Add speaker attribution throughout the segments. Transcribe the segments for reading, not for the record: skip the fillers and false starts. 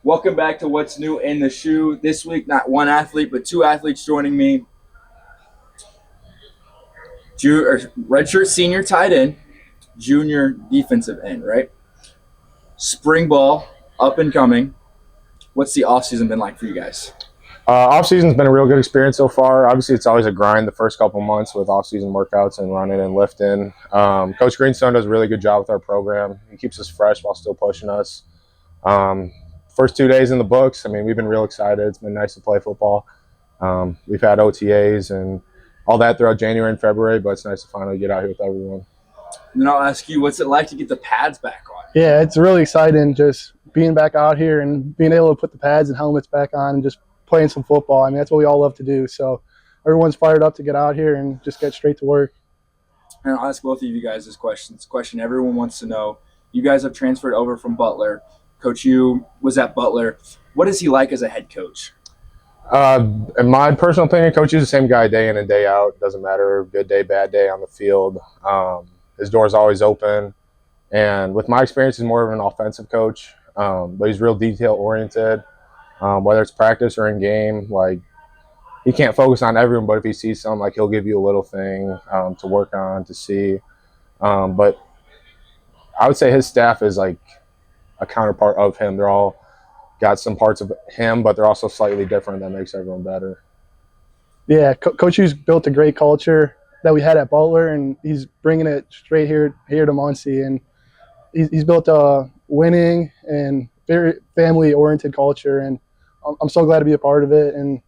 Speaker 1: Welcome back to What's New in the Scheu. This week, not one athlete, but two athletes joining me. Redshirt senior tight end, junior defensive end, right? Spring ball, up and coming. What's the offseason been like for you guys?
Speaker 2: Off-season's been a real good experience so far. Obviously, it's always a grind the first couple months with off-season workouts and running and lifting. Coach Greenstone does a really good job with our program. He keeps us fresh while still pushing us. First 2 days in the books, we've been real excited. It's been nice to play football. We've had OTAs and all that throughout January and February, but it's nice to finally get out here with everyone.
Speaker 1: And then I'll ask you, what's it like to get the pads back on?
Speaker 3: Yeah, it's really exciting just being back out here and being able to put the pads and helmets back on and just playing some football. That's what we all love to do. So everyone's fired up to get out here and just get straight to work.
Speaker 1: And I'll ask both of you guys this question. It's a question everyone wants to know. You guys have transferred over from Butler. Coach Yu was at Butler. What is he like as a head coach?
Speaker 2: In my personal opinion, Coach Yu's the same guy day in and day out. Doesn't matter, good day, bad day on the field. His door's always open. And with my experience, he's more of an offensive coach, but he's real detail-oriented. Whether it's practice or in game, he can't focus on everyone, but if he sees something, he'll give you a little thing to work on, to see. But I would say his staff is a counterpart of him. They're all got some parts of him, but they're also slightly different. That makes everyone better.
Speaker 3: Yeah, Coach Hugh's built a great culture that we had at Butler, and he's bringing it straight here to Muncie. And he's built a winning and very family-oriented culture, and I'm so glad to be a part of it. And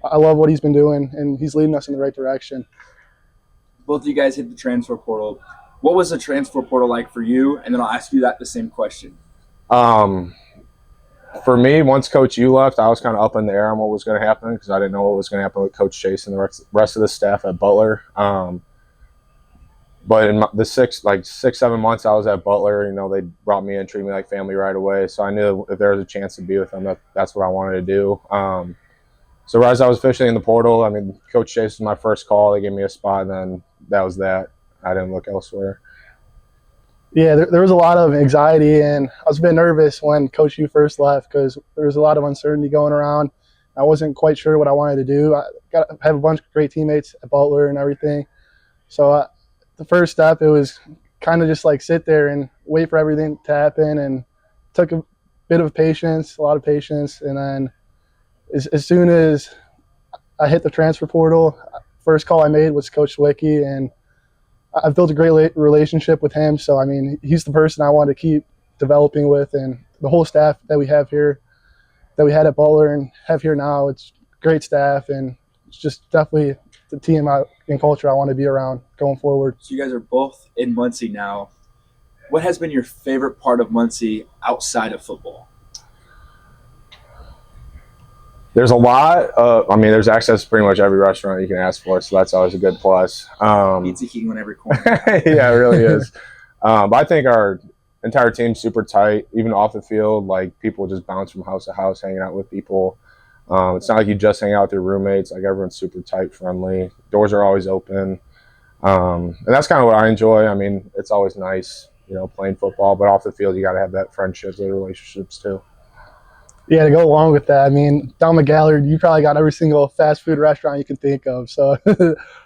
Speaker 3: I love what he's been doing, and he's leading us in the right direction.
Speaker 1: Both of you guys hit the transfer portal. What was the transfer portal like for you? And then I'll ask you the same question.
Speaker 2: For me, once Coach Yu left, I was kind of up in the air on what was going to happen because I didn't know what was going to happen with Coach Chase and the rest of the staff at Butler. But in the 6-7 months I was at Butler, they brought me in, treated me like family right away. So I knew if there was a chance to be with them, that's what I wanted to do. So as I was officially in the portal, Coach Chase was my first call. They gave me a spot, and then that was that. I didn't look elsewhere.
Speaker 3: Yeah, there was a lot of anxiety, and I was a bit nervous when Coach Yu first left because there was a lot of uncertainty going around. I wasn't quite sure what I wanted to do. I have a bunch of great teammates at Butler and everything. So the first step, it was kind of just sit there and wait for everything to happen, and took a bit of patience, a lot of patience. And then as soon as I hit the transfer portal, first call I made was Coach Swicky, and I've built a great relationship with him. So, he's the person I want to keep developing with, and the whole staff that we have here, that we had at Butler and have here now, it's great staff, and it's just definitely the team and culture I want to be around going forward.
Speaker 1: So you guys are both in Muncie now. What has been your favorite part of Muncie outside of football?
Speaker 2: There's a lot of, there's access to pretty much every restaurant you can ask for, so that's always a good plus.
Speaker 1: Pizza King on every corner.
Speaker 2: Yeah, it really is. But I think our entire team's super tight, even off the field. People just bounce from house to house, hanging out with people. It's not like you just hang out with your roommates. Everyone's super tight, friendly. Doors are always open. And that's kind of what I enjoy. It's always nice, playing football, but off the field, you got to have that friendships and relationships too.
Speaker 3: Yeah, to go along with that, down McGallard, you probably got every single fast food restaurant you can think of. So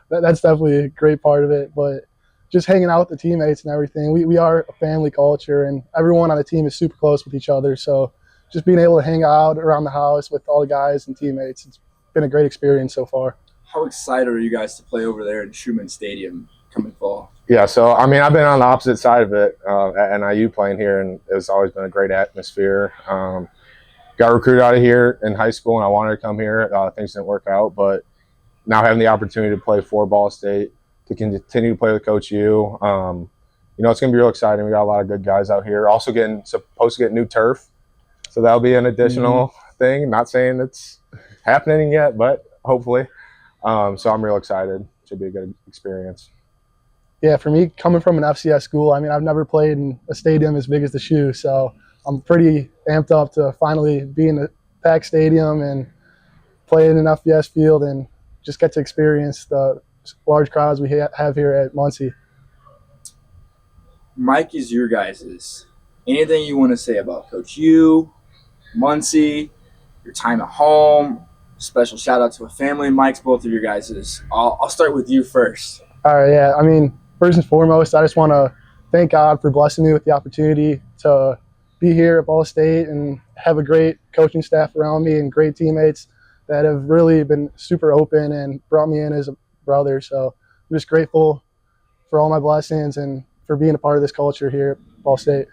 Speaker 3: that's definitely a great part of it. But just hanging out with the teammates and everything, we are a family culture, and everyone on the team is super close with each other. So just being able to hang out around the house with all the guys and teammates, it's been a great experience so far.
Speaker 1: How excited are you guys to play over there in Schumann Stadium coming fall?
Speaker 2: Yeah, so I've been on the opposite side of it at NIU playing here, and it's always been a great atmosphere. Got recruited out of here in high school, and I wanted to come here. Things didn't work out, but now having the opportunity to play for Ball State, to continue to play with Coach Yu, it's going to be real exciting. We got a lot of good guys out here. Also supposed to get new turf, so that'll be an additional thing. Not saying it's happening yet, but hopefully. So I'm real excited. Should be a good experience.
Speaker 3: Yeah, for me, coming from an FCS school, I've never played in a stadium as big as the Scheu, so I'm pretty amped up to finally be in a packed stadium and play in an FBS field and just get to experience the large crowds we have here at Muncie.
Speaker 1: Mike is your guys's. Anything you want to say about Coach Yu, Muncie, your time at home. Special shout out to a family. Mike's both of your guys's. I'll start with you first.
Speaker 3: All right, yeah. I mean, first and foremost, I just want to thank God for blessing me with the opportunity to be here at Ball State and have a great coaching staff around me and great teammates that have really been super open and brought me in as a brother. So I'm just grateful for all my blessings and for being a part of this culture here at Ball State.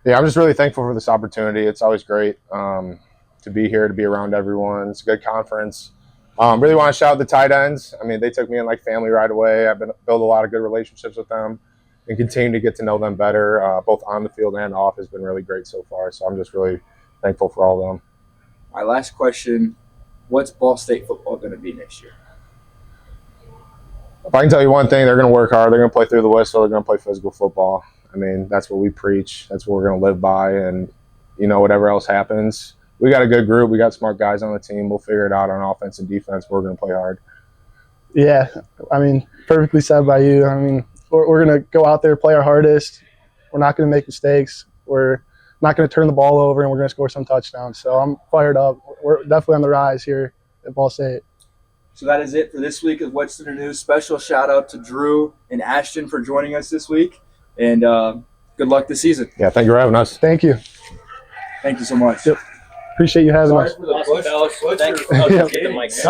Speaker 2: Yeah, I'm just really thankful for this opportunity. It's always great to be here, to be around everyone. It's a good conference. Really want to shout out the tight ends. I mean, they took me in like family right away. I've built a lot of good relationships with them and continue to get to know them better, both on the field and off. Has been really great so far. So I'm just really thankful for all of them.
Speaker 1: My last question, what's Ball State football going to be next year?
Speaker 2: If I can tell you one thing, they're going to work hard. They're going to play through the whistle. They're going to play physical football. I mean, that's what we preach. That's what we're going to live by. And, whatever else happens, we got a good group. We got smart guys on the team. We'll figure it out on offense and defense. We're going to play hard.
Speaker 3: Yeah, I mean, perfectly said by you. I mean, we're going to go out there, play our hardest. We're not going to make mistakes. We're not going to turn the ball over, and we're going to score some touchdowns. So I'm fired up. We're definitely on the rise here at Ball State.
Speaker 1: So that is it for this week of What's in the News. Special shout out to Drew and Ashton for joining us this week. And good luck this season.
Speaker 2: Yeah, thank you for having us.
Speaker 3: Thank you.
Speaker 1: Thank you so much.
Speaker 3: Yep. Appreciate you having us.
Speaker 1: Sorry for the bush.
Speaker 4: Thank you.
Speaker 3: Yeah.
Speaker 4: Get the mic.